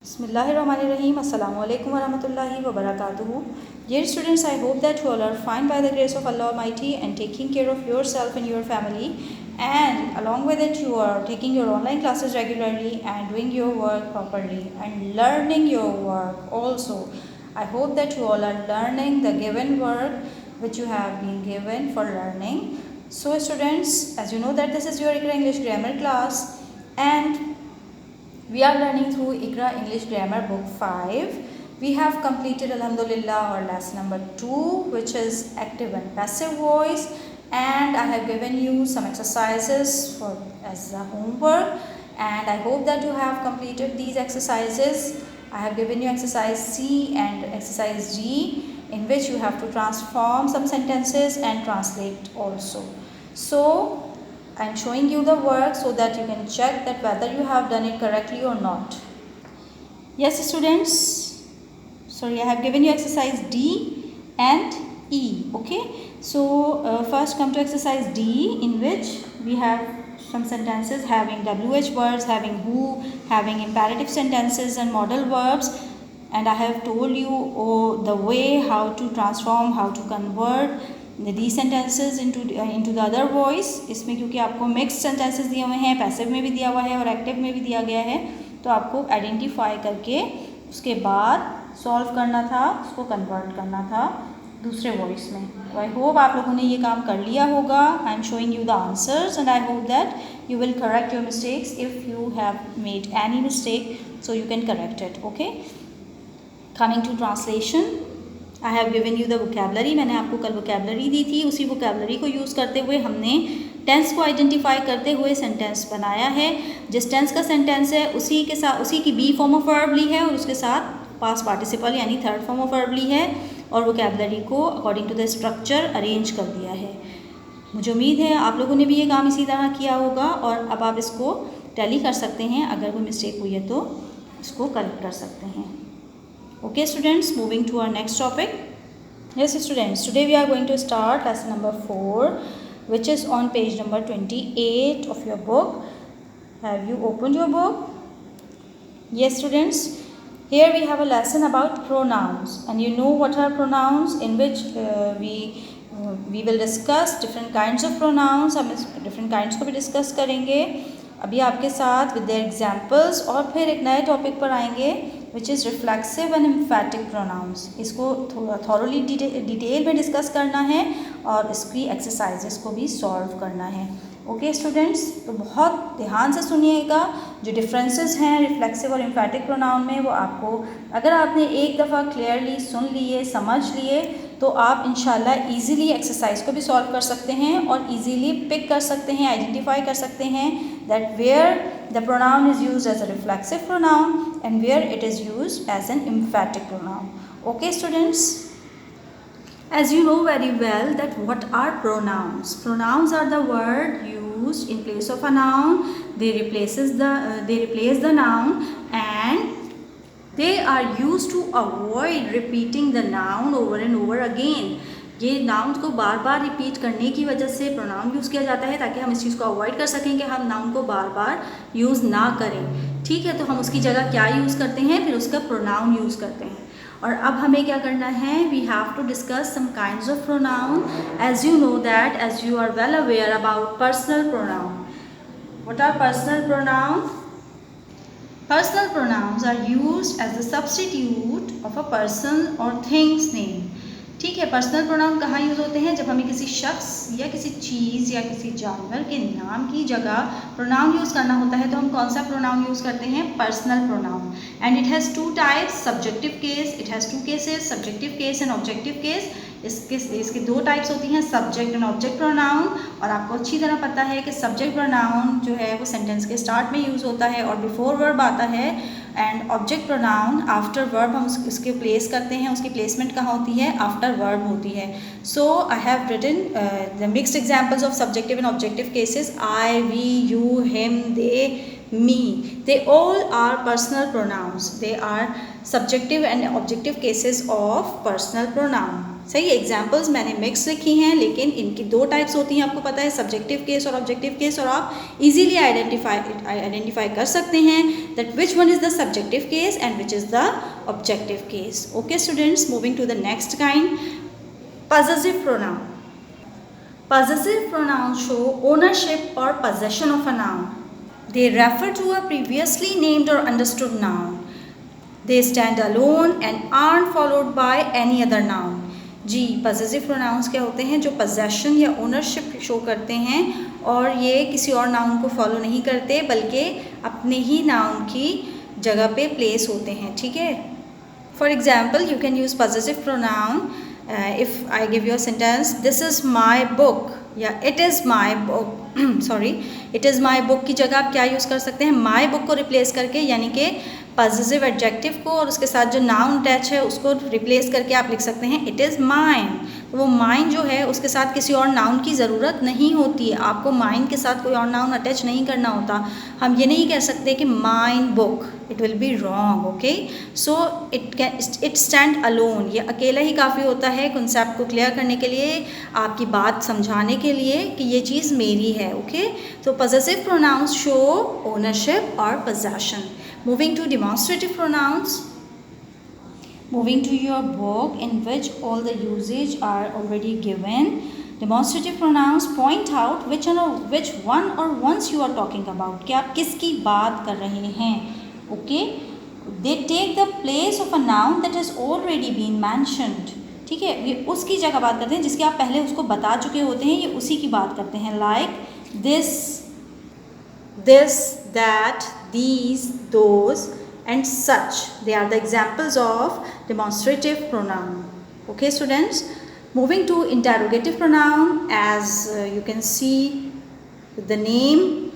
Bismillahirrahmanirrahim. Assalamu alaikum warahmatullahi wabarakatuh. Dear students, I hope that you all are fine by the grace of Allah Almighty and taking care of yourself and your family. And along with it, you are taking your online classes regularly and doing your work properly and learning your work also. I hope that you all are learning the given work which you have been given for learning. So students, as you know that this is your Iqra English grammar class and we are learning through Iqra English Grammar Book 5. We have completed Alhamdulillah our lesson number 2, which is active and passive voice, and I have given you some exercises as a homework, and I hope that you have completed these exercises. I have given you exercise C and exercise G, in which you have to transform some sentences and translate also. So I am showing you the work so that you can check that whether you have done it correctly or not. Yes students, sorry, I have given you exercise D and E. Okay, so first come to exercise D, in which we have some sentences having WH words, having who, having imperative sentences and modal verbs, and I have told you the way how to transform, how to convert these sentences into the other voice. इसमें क्योंकि आपको mix sentences दिए हुए हैं, passive में भी दिया हुआ है और एक्टिव में भी दिया गया है, तो आपको आइडेंटिफाई करके उसके बाद सॉल्व करना था, उसको कन्वर्ट करना था दूसरे वॉइस में. तो आई होप आप लोगों ने ये काम कर लिया होगा. I am showing you the answers and I hope that you will correct your mistakes. If you have made any mistake so you can correct it. Okay, coming to translation, I have given you the vocabulary. मैंने आपको कल vocabulary दी थी. उसी vocabulary को use करते हुए हमने tense को आइडेंटिफाई करते हुए सेंटेंस बनाया है. जिस टेंस का सेंटेंस है उसी के साथ उसी की बी फॉर्म ऑफ वर्ब ली है और उसके साथ पास्ट पार्टिसिपल यानी थर्ड फॉर्म ऑफ वर्ब ली है और वोकेबलरी को according to the structure arrange कर दिया है. मुझे उम्मीद है आप लोगों ने भी ये काम इसी तरह किया होगा और अब आप इसको टैली कर सकते हैं. अगर कोई मिस्टेक हुई है तो इसको करेक्ट कर सकते हैं. Okay students, moving to our next topic. Yes students, today we are going to start lesson number 4, which is on page number 28 of your book. Have you opened your book? Yes students, here we have a lesson about pronouns, and you know what are pronouns, in which we will discuss different kinds of pronouns. हम इस different kinds को भी discuss करेंगे अभी आपके साथ with their examples, और फिर एक नए टॉपिक पर आएंगे which is reflexive and emphatic pronouns. इसको थोड़ा thoroughly डिटेल में डिस्कस करना है और इसकी एक्सरसाइजेस को भी सॉल्व करना है. ओके स्टूडेंट्स, तो बहुत ध्यान से सुनिएगा. जो डिफरेंसेस हैं रिफ्लेक्सिव और एम्फैटिक प्रोनाउन में, वो आपको अगर आपने एक दफ़ा क्लियरली सुन लिए, समझ लिए, तो आप इंशाल्लाह इजीली एक्सरसाइज को भी सॉल्व कर सकते हैं और इजीली पिक कर सकते हैं, आइडेंटिफाई कर सकते हैं that where the pronoun is used as a reflexive pronoun and where it is used as an emphatic pronoun. Okay students, as you know very well that what are pronouns. Pronouns are the word used in place of a noun. They replace the noun and they are used to avoid repeating the noun over and over again. ये noun को बार बार repeat करने की वजह से pronoun use किया जाता है ताकि हम इस चीज़ को अवॉइड कर सकें कि हम नाउन को बार बार यूज़ ना करें. ठीक है, तो हम उसकी जगह क्या यूज़ करते हैं, फिर उसका प्रोनाउन यूज़ करते हैं. और अब हमें क्या करना है, we have to discuss some kinds of pronoun. As you know that, as you are well aware about personal pronoun. What are personal pronoun? Personal pronouns are used as the substitute of a person or thing's name. ठीक है, personal pronoun कहाँ use होते हैं? जब हमें किसी शख्स या किसी चीज़ या किसी जानवर के नाम की जगह प्रोनाउन यूज़ करना होता है तो हम कौन सा प्रोनाउन यूज़ करते हैं? Personal pronoun. And it has 2 types, subjective case. It has 2 cases, subjective case and objective case. इसके 2 टाइप्स होती हैं, सब्जेक्ट एंड ऑब्जेक्ट प्रोनाउन. और आपको अच्छी तरह पता है कि सब्जेक्ट प्रोनाउन जो है वो सेंटेंस के स्टार्ट में यूज़ होता है और बिफोर वर्ब आता है, and object pronoun after verb हम उसके प्लेस करते हैं. उसकी प्लेसमेंट कहाँ होती है? आफ्टर वर्ब होती है. So I have written the mixed examples of subjective and objective cases. I, we, you, him, they, me. They all are personal pronouns. They are subjective and objective cases of personal pronoun. सही examples मैंने mix लिखी हैं, लेकिन इनकी दो types होती हैं, आपको पता है, सब्जेक्टिव केस और ऑब्जेक्टिव केस, और आप इजीली आइडेंटिफाई कर सकते हैं that which one is the subjective case and which is the objective case. Okay students, moving to the next kind, possessive pronoun. Possessive pronouns show ownership or possession of a noun. They refer to a previously named or understood noun. They stand alone and aren't followed by any other noun. जी, possessive pronouns क्या होते हैं? जो possession या ownership show करते हैं और ये किसी और नाउन को फॉलो नहीं करते, बल्कि अपने ही नाउन की जगह पे प्लेस होते हैं. ठीक है. For example, you can use possessive pronoun. If I give you a sentence, this is my book, या it is my book, sorry, it is my book की जगह आप क्या यूज़ कर सकते हैं? my book को रिप्लेस करके, यानी कि पॉजिटिव एडजेक्टिव को और उसके साथ जो नाउन अटैच है उसको रिप्लेस करके आप लिख सकते हैं इट इज़ माइन. तो वो माइन जो है उसके साथ किसी और नाउन की ज़रूरत नहीं होती है, आपको माइन के साथ कोई और नाउन अटैच नहीं करना होता. हम ये नहीं कह सकते कि mine book, it will be wrong. Okay, so it stand alone, ये अकेला ही काफ़ी होता है कॉन्सेप्ट को क्लियर करने के लिए, आपकी बात समझाने के लिए कि ये चीज़ मेरी है. ओके, तो पॉसेसिव प्रोनाउंस शो ओनरशिप और possession. Moving to demonstrative pronouns. Moving to your book in which all the usage are already given. Demonstrative pronouns point out which one or ones you are talking about. कि आप किसकी बात कर रहे हैं. Okay? They take the place of a noun that has already been mentioned. ठीक है, ये उसकी जगह बात करते हैं जिसकी आप पहले उसको बता चुके होते हैं, ये उसी की बात करते हैं. Like this, that, these, those and such. They are the examples of demonstrative pronoun. Okay students, moving to interrogative pronoun. As you can see with the name,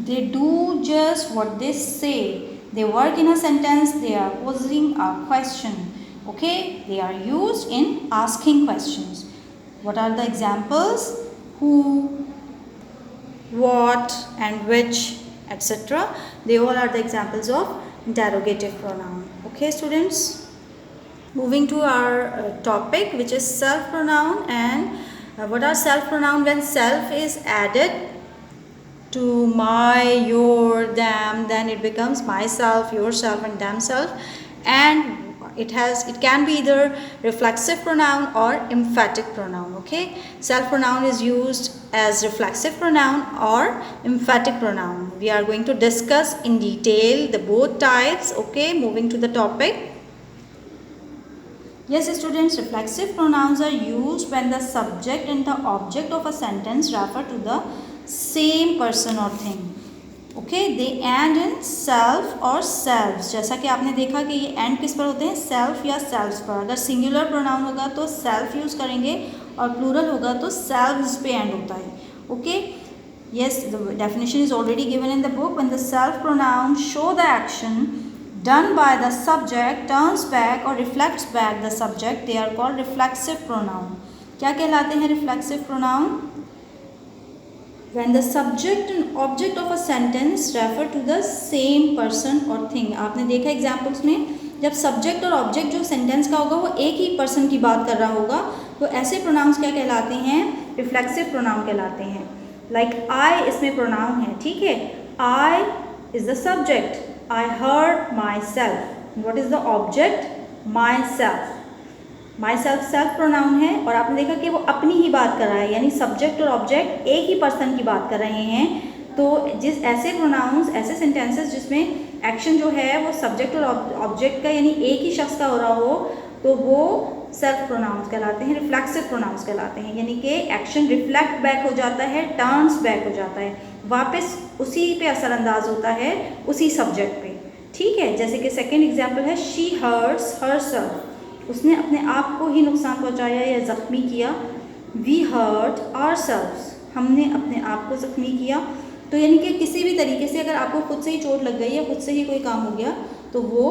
they do just what they say. They work in a sentence. They are posing a question. Okay, they are used in asking questions. What are the examples? Who, what and which, etc. They all are the examples of interrogative pronoun. Okay students, moving to our topic, which is self pronoun. And what are self pronoun? When self is added to my, your, them, then it becomes myself, yourself and themself. And it can be either reflexive pronoun or emphatic pronoun. Okay, self pronoun is used as reflexive pronoun or emphatic pronoun. We are going to discuss in detail the both types. Okay, moving to the topic. Yes students, reflexive pronouns are used when the subject and the object of a sentence refer to the same person or thing. Okay, they and in self और selves. जैसा कि आपने देखा कि ये and किस पर होते हैं? सेल्फ या सेल्व्स पर. अगर सिंगुलर प्रोनाउन होगा तो सेल्फ यूज़ करेंगे और प्लूरल होगा तो सेल्व्स पे एंड होता है. Okay, yes, the definition is already given in the book. When the self pronoun show the action done by the subject turns back और reflects back the subject, they are called reflexive pronoun. क्या कहलाते हैं reflexive pronoun? When the subject and object of a sentence refer to the same person or thing. आपने देखा examples में, जब subject और object जो सेंटेंस का होगा वो एक ही पर्सन की बात कर रहा होगा, तो ऐसे प्रोनाउंस क्या कहलाते हैं? रिफ्लेक्सिव प्रोनाउन कहलाते हैं. लाइक आई इसमें प्रोनाउन है. ठीक है, I is the subject. I hurt myself. What is the object? Myself. Myself self pronoun है और आपने देखा कि वो अपनी ही बात कर रहा है, यानी सब्जेक्ट और ऑब्जेक्ट एक ही पर्सन की बात कर रहे हैं. तो जिस ऐसे प्रोनाउंस, ऐसे सेंटेंसेस जिसमें एक्शन जो है वो सब्जेक्ट और ऑब्जेक्ट का यानी एक ही शख्स का हो रहा हो, तो वो सेल्फ प्रोनाउंस कहलाते हैं, रिफ्लेक्सिव प्रोनाउंस कहलाते हैं. यानी कि एक्शन रिफ्लेक्ट बैक हो जाता है, टर्न्स बैक हो जाता है, वापस उसी पे असरअंदाज होता है, उसी सब्जेक्ट पे. ठीक है, जैसे कि सेकेंड एग्जाम्पल है शी हर्ट्स हरसेल्फ. उसने अपने आप को ही नुकसान पहुंचाया या ज़ख्मी किया. वी हर्ट आवरसेल्व्स, हमने अपने आप को ज़ख्मी किया. तो यानी कि किसी भी तरीके से अगर आपको खुद से ही चोट लग गई या खुद से ही कोई काम हो गया तो वो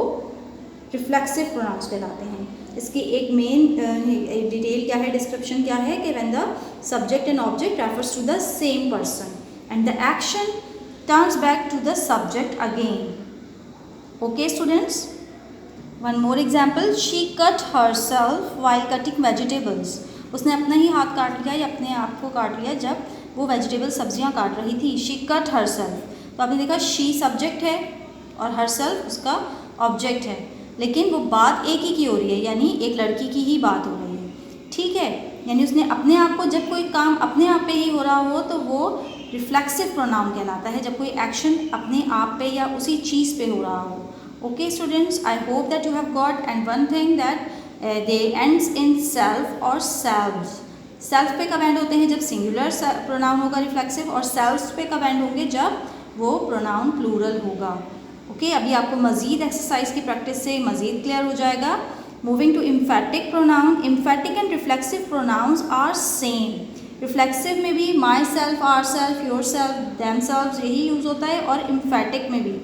रिफ्लेक्सिव प्रोनाउंस कहलाते हैं. इसकी एक मेन डिटेल क्या है, डिस्क्रिप्शन क्या है कि when the subject and object refers to the same person and the action turns back to the subject again. Okay students, one more example, she cut herself while cutting vegetables. उसने अपना ही हाथ काट लिया या अपने आप को काट लिया जब वो वेजिटेबल सब्जियां काट रही थी. she cut herself. तो आपने देखा she सब्जेक्ट है और herself उसका ऑब्जेक्ट है, लेकिन वो बात एक ही की हो रही है, यानी एक लड़की की ही बात हो रही है. ठीक है, यानी उसने अपने आप को, जब कोई काम अपने आप पे ही हो रहा हो तो वो रिफ्लेक्सिव प्रोनाउन कहलाता है, जब कोई एक्शन अपने आप पे या उसी चीज़ पे हो रहा हो. Okay students, I hope that you have got. And one thing that they ends in self or selves. Self पे कब एंड होते हैं? जब सिंगुलर प्रोनाउन होगा रिफ्लेक्सिव, और सेल्व्स पे कब एंड होंगे? जब वो प्रोनाउन प्लूरल होगा. ओके, अभी आपको मज़ीद एक्सरसाइज की प्रैक्टिस से मज़ीद क्लियर हो जाएगा. Moving to emphatic pronoun. Emphatic and reflexive pronouns are same. Reflexive में भी myself, ourselves, yourself, themselves यही यूज़ होता है, और इम्फेटिक में भी.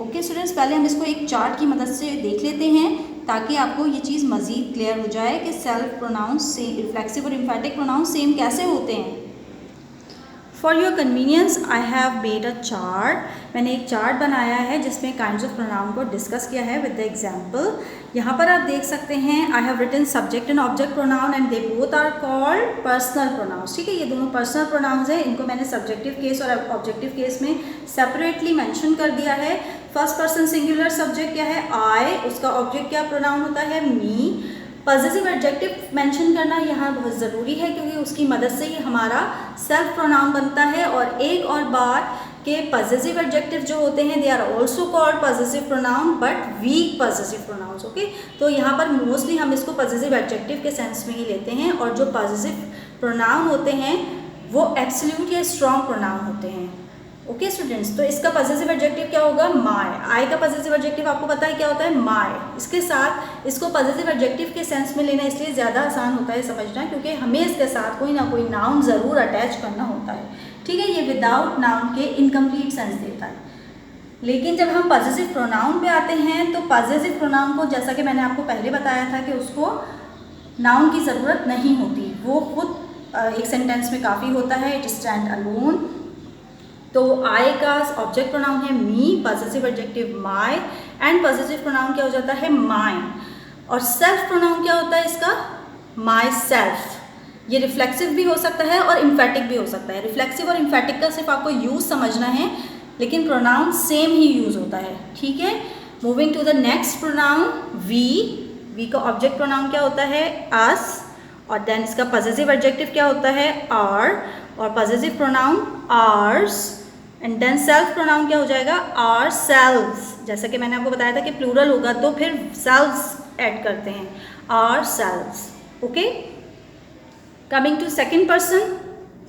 ओके स्टूडेंट्स, पहले हम इसको एक चार्ट की मदद से देख लेते हैं ताकि आपको ये चीज़ मज़ीद क्लियर हो जाए कि सेल्फ प्रोनाउंस से रिफ्लेक्सिव और इम्फेटिक प्रोनाउंस सेम कैसे होते हैं. For your convenience I have made a chart. मैंने एक चार्ट बनाया है जिसमें काइंड्स ऑफ प्रोनाउन को डिस्कस किया है विद द एग्जाम्पल. यहाँ पर आप देख सकते हैं I have written subject and object pronoun and they both are called personal pronouns. ठीक है, ये दोनों पर्सनल प्रोनाउंस हैं. इनको मैंने सब्जेक्टिव केस और ऑब्जेक्टिव केस में सेपरेटली मेंशन कर दिया है. फर्स्ट पर्सन सिंगुलर सब्जेक्ट क्या है? आई. उसका ऑब्जेक्ट क्या प्रोनाउन होता है? मी. पॉजिटिव एडजेक्टिव मेंशन करना यहाँ बहुत ज़रूरी है क्योंकि उसकी मदद से ही हमारा सेल्फ प्रोनाउन बनता है. और एक और बात कि पॉजिटिव एडजेक्टिव जो होते हैं they are also called possessive pronoun but weak possessive pronouns. Okay, तो यहाँ पर मोस्टली हम इसको पॉजिटिव एडजेक्टिव के सेंस में ही लेते हैं, और जो पॉजिटिव प्रोनाउन होते हैं वो एब्सोल्यूट या स्ट्रॉन्ग प्रोनाउन होते हैं. ओके स्टूडेंट्स, तो इसका पॉजिटिव एडजेक्टिव क्या होगा? माय. आई का पॉजिटिव एडजेक्टिव आपको पता है क्या होता है? माय. इसके साथ इसको पॉजिटिव एडजेक्टिव के सेंस में लेना इसलिए ज़्यादा आसान होता है समझना, क्योंकि हमें इसके साथ कोई ना कोई नाउन ज़रूर अटैच करना होता है. ठीक है, ये विदाउट नाउन के इनकम्प्लीट सेंस देता है. लेकिन जब हम पॉजिटिव प्रोनाउन पे आते हैं तो पॉजिटिव प्रोनाउन को, जैसा कि मैंने आपको पहले बताया था कि उसको नाउन की ज़रूरत नहीं होती, वो खुद एक सेंटेंस में काफ़ी होता है. It stand alone. तो आई का ऑब्जेक्ट प्रोनाउन है me, positive adjective my, and positive pronoun क्या हो जाता है? माइन. और सेल्फ प्रोनाउन क्या होता है इसका? My self. ये रिफ्लेक्सिव भी हो सकता है और इम्फेटिक भी हो सकता है. रिफ्लेक्सिव और इम्फेटिक का सिर्फ आपको यूज़ समझना है, लेकिन प्रोनाउन सेम ही यूज़ होता है. ठीक है, moving to the next pronoun we. We का ऑब्जेक्ट प्रोनाउन क्या होता है? अस. और देन इसका पॉजिटिव एडजेक्टिव क्या होता है? आर. और possessive pronoun ours. And then self pronoun क्या हो जाएगा? Ourselves. जैसा कि मैंने आपको बताया था कि प्लूरल होगा तो फिर सेल्व्स ऐड करते हैं, ourselves. Okay, coming to second person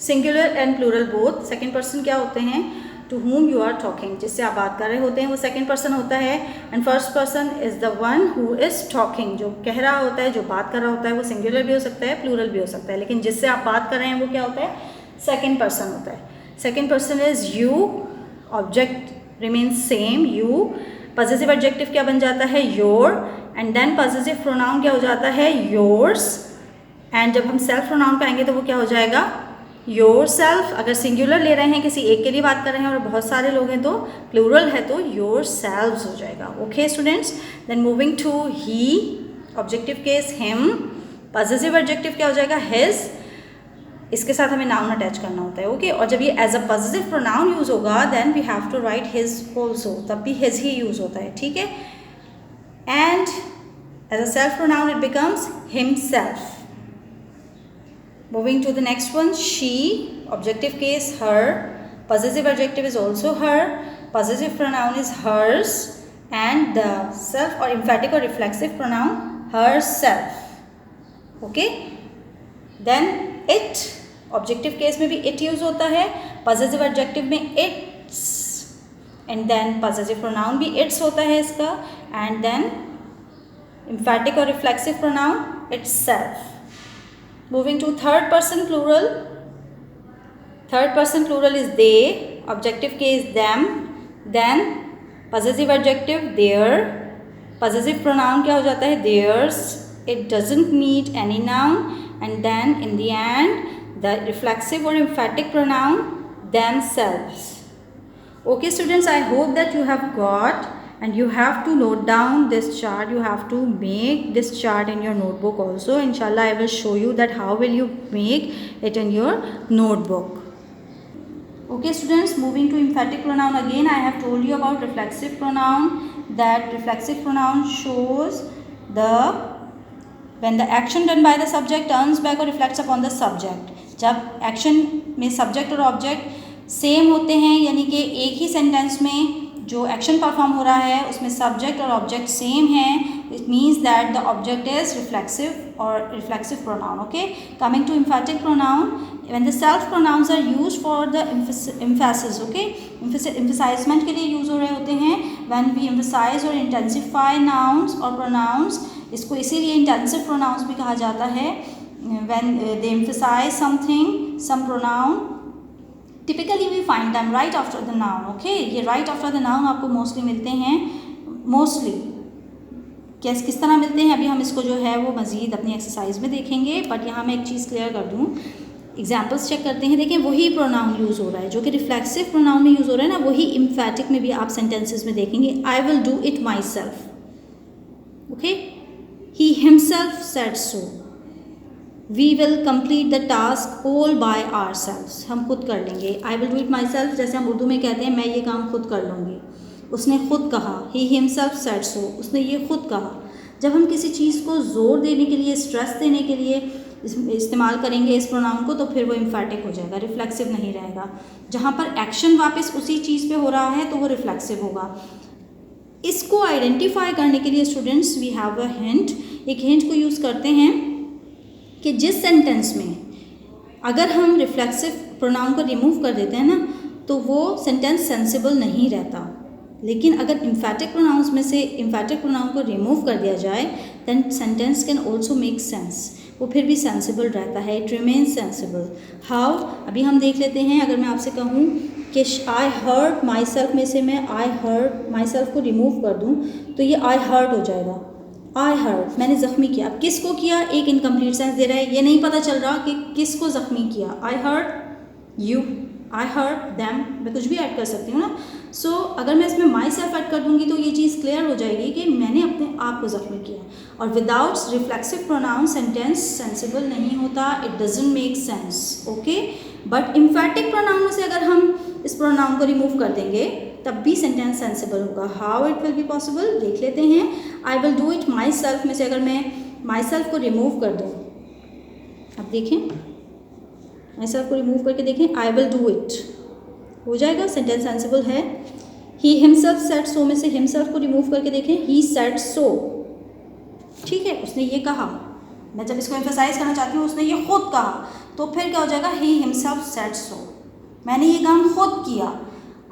singular and plural both. Second person क्या होते हैं? To whom you are talking, जिससे आप बात कर रहे होते हैं वो सेकेंड पर्सन होता है. And first person is the one who is talking. जो कह रहा होता है, जो बात कर रहा होता है, वो सिंगुलर भी हो सकता है, प्लूरल भी हो सकता है, लेकिन जिससे आप बात कर रहे हैं वो क्या होता है? सेकेंड पर्सन होता है. Second person is you. Object remains same, you. Possessive adjective क्या बन जाता है? Your. And then possessive pronoun क्या हो जाता है? योर्स. एंड जब हम सेल्फ प्रोनाउन पे आएंगे तो वो क्या हो जाएगा? Your self. अगर सिंगुलर ले रहे हैं, किसी एक के लिए बात कर रहे हैं और बहुत सारे लोग हैं तो प्लूरल है तो योर सेल्व्स हो जाएगा. Okay students, then moving to he. Objective case him. Possessive adjective क्या हो जाएगा? हिज. इसके साथ हमें नाउन अटैच करना होता है. ओके, और जब ये as a positive pronoun use होगा then we have to write his also, तब भी हिज ही यूज़ होता है. ठीक है, and as a self pronoun it becomes himself. Moving to the next one she. Objective case her. Positive adjective is also her. Positive pronoun is hers. And the self और emphatic और reflexive pronoun herself. Okay, then it. Objective case में भी it use होता है, possessive adjective में its. And then possessive pronoun भी its होता है इसका. एंड देन इम्फेटिक और reflexive pronoun itself. Moving to third person plural. Third person plural is they. Objective case them. Then possessive adjective their. Possessive pronoun क्या हो जाता है? Theirs. It doesn't need any noun. And then in the end the reflexive or emphatic pronoun themselves. Okay students, I hope that you have got, and you have to note down this chart. You have to make this chart in your notebook also. Inshallah, I will show you that how will you make it in your notebook. Okay students, moving to emphatic pronoun again. I have told you about reflexive pronoun, that reflexive pronoun shows when the action done by the subject turns back or reflects upon the subject. जब action में subject और object same होते हैं, यानी कि एक ही sentence में जो एक्शन परफॉर्म हो रहा है उसमें सब्जेक्ट और ऑब्जेक्ट सेम हैं, it means that the object is reflexive और reflexive pronoun. Okay, coming to emphatic pronoun, when the self pronouns are used for the emphasis, okay, emphasizement के लिए यूज़ हो रहे होते हैं. when we emphasize or intensify nouns or pronouns, इसको इसीलिए intensive pronouns भी कहा जाता है. when they emphasize something, some pronoun, typically we find them right after the noun. okay, ये right after the noun आपको mostly मिलते हैं. mostly किस तरह मिलते हैं अभी हम इसको जो है वो मज़ीद अपनी एक्सरसाइज में देखेंगे, बट यहाँ मैं एक चीज़ क्लियर कर दूँ. एग्जाम्पल्स चेक करते हैं. देखिए वही प्रोनाउन यूज़ हो रहा है जो कि रिफ्लेक्सिव प्रोनाउन में यूज़ हो रहा है ना, वही इम्फैटिक में भी आप सेंटेंसेस में देखेंगे. I will do it myself. Okay, he himself said so. We will complete the task all by ourselves. हम खुद कर लेंगे. I will do it myself, जैसे हम उर्दू में कहते हैं मैं ये काम खुद कर लूँगी. उसने खुद कहा. ही हिमसेल्फ सेड सो, उसने ये खुद कहा. जब हम किसी चीज़ को ज़ोर देने के लिए, स्ट्रेस देने के लिए इस्तेमाल करेंगे इस प्रोनाउन को, तो फिर वो इम्फैटिक हो जाएगा, रिफ्लेक्सिव नहीं रहेगा. जहाँ पर एक्शन वापस उसी चीज़ पे हो रहा है तो वो रिफ्लेक्सिव होगा. इसको आइडेंटिफाई करने के लिए students we have a hint. एक हिंट को यूज़ करते हैं कि जिस सेंटेंस में अगर हम रिफ्लेक्सिव प्रोनाउन को रिमूव कर देते हैं ना, तो वो सेंटेंस सेंसिबल नहीं रहता. लेकिन अगर इम्फैटिक प्रोनाउंस में से इम्फैटिक प्रोनाउन को रिमूव कर दिया जाए, then sentence can also make sense. वो फिर भी सेंसिबल रहता है. It remains sensible. हाउ, अभी हम देख लेते हैं. अगर मैं आपसे कहूँ कि आई हर्ट माई सेल्फ में से मैं आई हर्ट माई सेल्फ को रिमूव कर दूँ, तो ये आई हर्ट हो जाएगा. आई हर्ट, मैंने ज़ख्मी किया. अब किसको किया, एक इनकम्प्लीट सेंस दे रहा है. ये नहीं पता चल रहा कि किसको ज़ख्मी किया. I hurt you, I hurt them, मैं कुछ भी ऐड कर सकती हूँ ना. सो अगर मैं इसमें माई सेल्फ ऐड कर दूँगी तो ये चीज़ क्लियर हो जाएगी कि मैंने अपने आप को ज़ख्मी किया. और without reflexive pronoun sentence sensible नहीं होता. It doesn't make sense. Okay, but emphatic pronoun से अगर हम इस प्रोनाउन को रिमूव कर देंगे तब भी सेंटेंस सेंसिबल होगा. How it will be possible, देख लेते हैं. आई will do it my self में से अगर मैं माई सेल्फ को रिमूव कर दूँ, अब देखें, माई सेल्फ को रिमूव करके देखें, आई विल डू इट हो जाएगा, सेंटेंस सेंसिबल है. ही हिमसेल्फ सेड सो में से हिमसेल्फ को रिमूव करके देखें, ही सेड सो. ठीक है, उसने ये कहा. मैं जब इसको एम्फसाइज करना चाहती हूँ उसने ये खुद कहा, तो फिर क्या हो जाएगा, ही हिमसेल्फ सेड सो. मैंने ये काम खुद किया.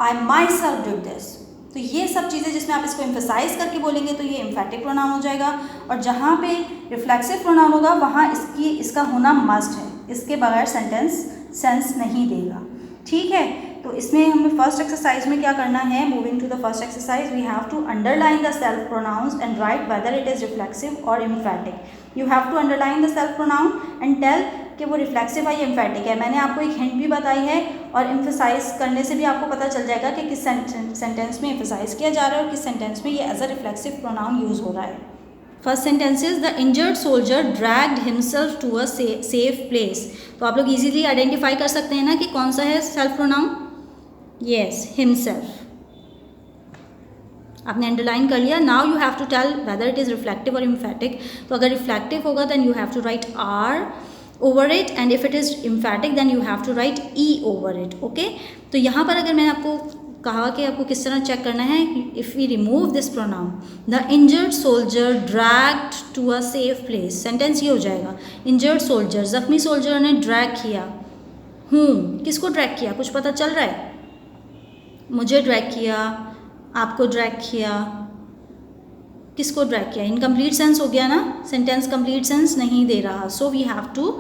आई माई सेल्फ डिड दिस. तो ये सब चीज़ें जिसमें आप इसको एम्फसाइज करके बोलेंगे तो ये एम्फैटिक प्रोनाउन हो जाएगा. और जहाँ पे रिफ्लेक्सिव प्रोनाउन होगा वहाँ इसका होना मस्ट है. इसके बगैर सेंटेंस सेंस नहीं देगा. ठीक है, तो इसमें हमें फर्स्ट एक्सरसाइज में क्या करना है. Moving to the first exercise, we have to underline the self pronouns and write whether it is reflexive और emphatic. You have to underline the self pronoun and tell कि वो रिफ्लेक्सिव है या एम्फैटिक है. मैंने आपको एक हिंट भी बताई है, और एम्फसाइज करने से भी आपको पता चल जाएगा कि किस सेंटेंस में एम्फसाइज किया जा रहा है और किस सेंटेंस में ये as a reflexive pronoun use हो रहा है. First sentence is the injured soldier dragged himself to a safe place. तो आप लोग इजीली आइडेंटिफाई कर सकते हैं ना कि कौन सा है सेल्फ प्रोनाउन. Yes, himself. आपने अंडरलाइन कर लिया. Now you have to tell whether it is reflective और एम्फैटिक. तो अगर रिफ्लेक्टिव होगा then you have to write R over it, and if it is emphatic then you have to write E over it. Okay, तो यहाँ पर अगर मैंने आपको कहा कि आपको किस तरह चेक करना है, if we remove this pronoun, the injured soldier dragged to a safe place, sentence ये हो जाएगा. इंजर्ड सोल्जर, जख्मी सोल्जर ने ड्रैग किया. किसको ड्रैग किया, कुछ पता चल रहा है. मुझे ड्रैग किया, आपको ड्रैग किया, किसको ड्रैग किया. इनकम्प्लीट सेंस हो गया ना, सेंटेंस कंप्लीट सेंस नहीं दे रहा. सो वी हैव टू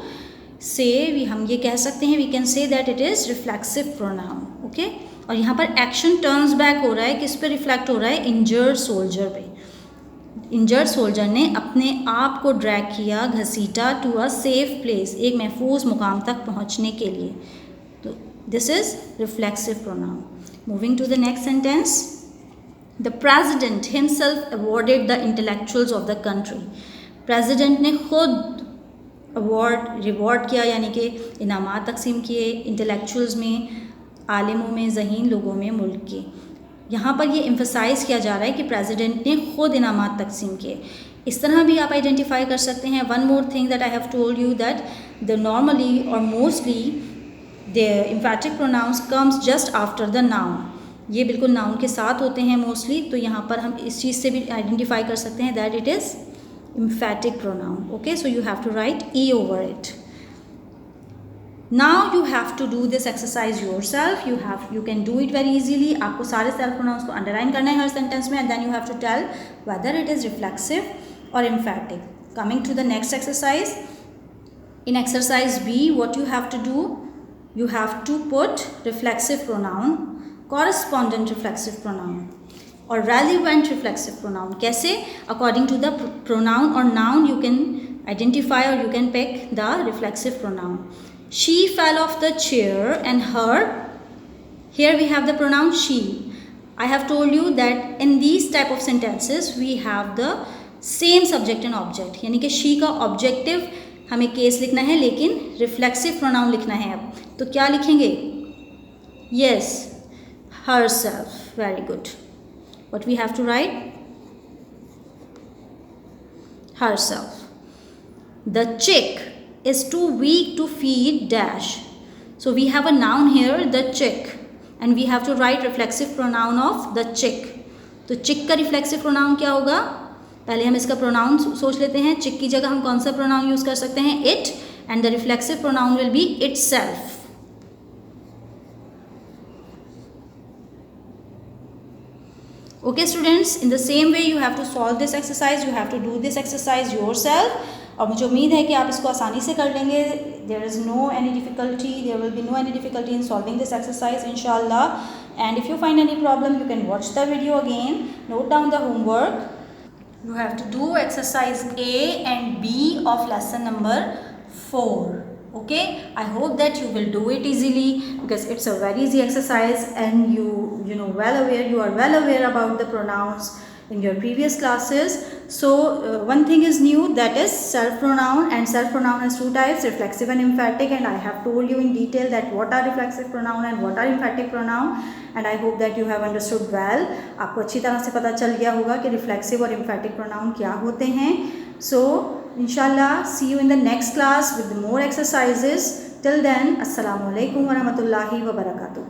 से, हम ये कह सकते हैं, we can say that it is reflexive pronoun. Okay, और यहाँ पर एक्शन टर्न्स बैक हो रहा है, किस पे रिफ्लेक्ट हो रहा है, इंजर्ड सोल्जर पे. इंजर्ड सोल्जर ने अपने आप को ड्रैग किया, घसीटा, टू अ सेफ प्लेस, एक महफूज मुकाम तक पहुँचने के लिए. तो this is reflexive pronoun. Moving to the next sentence. The president himself awarded the intellectuals of the country. President ने खुद रिवॉर्ड किया, यानी कि इनामात तकसीम किए इंटेलेक्चुअल्स में, आलिमों में, ज़हीन लोगों में मुल्क के। यहाँ पर ये एम्फसाइज़ किया जा रहा है कि प्रेसिडेंट ने खुद इनामात तकसीम किए। इस तरह भी आप आइडेंटिफाई कर सकते हैं। One more thing that I have told you that the normally और mostly the emphatic pronouns comes just after the noun. ये बिल्कुल नाउन के साथ होते हैं मोस्टली, तो यहाँ पर हम इस चीज़ से भी आइडेंटिफाई कर सकते हैं that it is emphatic pronoun. Okay, so you have to write e over it. Now you have to do this exercise yourself. You can do it very easily. आपको सारे self pronouns को underline करना है हर sentence में, and then you have to tell whether it is reflexive or emphatic. Coming to the next exercise. In exercise B, what you have to do, you have to put reflexive pronoun, correspondent reflexive pronoun और relevant reflexive pronoun. कैसे? According to the pronoun or noun you can identify or you can pick the reflexive pronoun. She fell off the chair and her, here we have the pronoun she. I have told you that in these type of sentences we have the same subject and object, यानी कि she का objective हमें case लिखना है लेकिन reflexive pronoun लिखना है। अब तो क्या लिखेंगे? Yes, herself. Very good. What we have to write? Herself. The chick is too weak to feed dash. So we have a noun here, the chick, and we have to write reflexive pronoun of the chick. तो chick का reflexive pronoun क्या होगा? पहले हम इसका pronoun सोच लेते हैं। chick की जगह हम कौन सा pronoun use कर सकते हैं? it, and the reflexive pronoun will be itself. Okay students, in the same way you have to solve this exercise, you have to do this exercise yourself. और मुझे उम्मीद है कि आप इसको आसानी से कर लेंगे। There is no any difficulty, there will be no any difficulty in solving this exercise inshallah. And if you find any problem, you can watch the video again, note down the homework. You have to do exercise A and B of lesson number 4. Okay, I hope that you will do it easily because it's a very easy exercise and you are well aware about the pronouns in your previous classes. So one thing is new, that is self pronoun, and self pronoun has two types, reflexive and emphatic, and I have told you in detail that what are reflexive pronoun and what are emphatic pronoun, and I hope that you have understood well. आपको अच्छी तरह से पता चल गया होगा कि reflexive और emphatic pronoun क्या होते हैं. So inshallah, see you in the next class with more exercises. Till then, assalamu alaikum wa rahmatullahi wa barakatuh.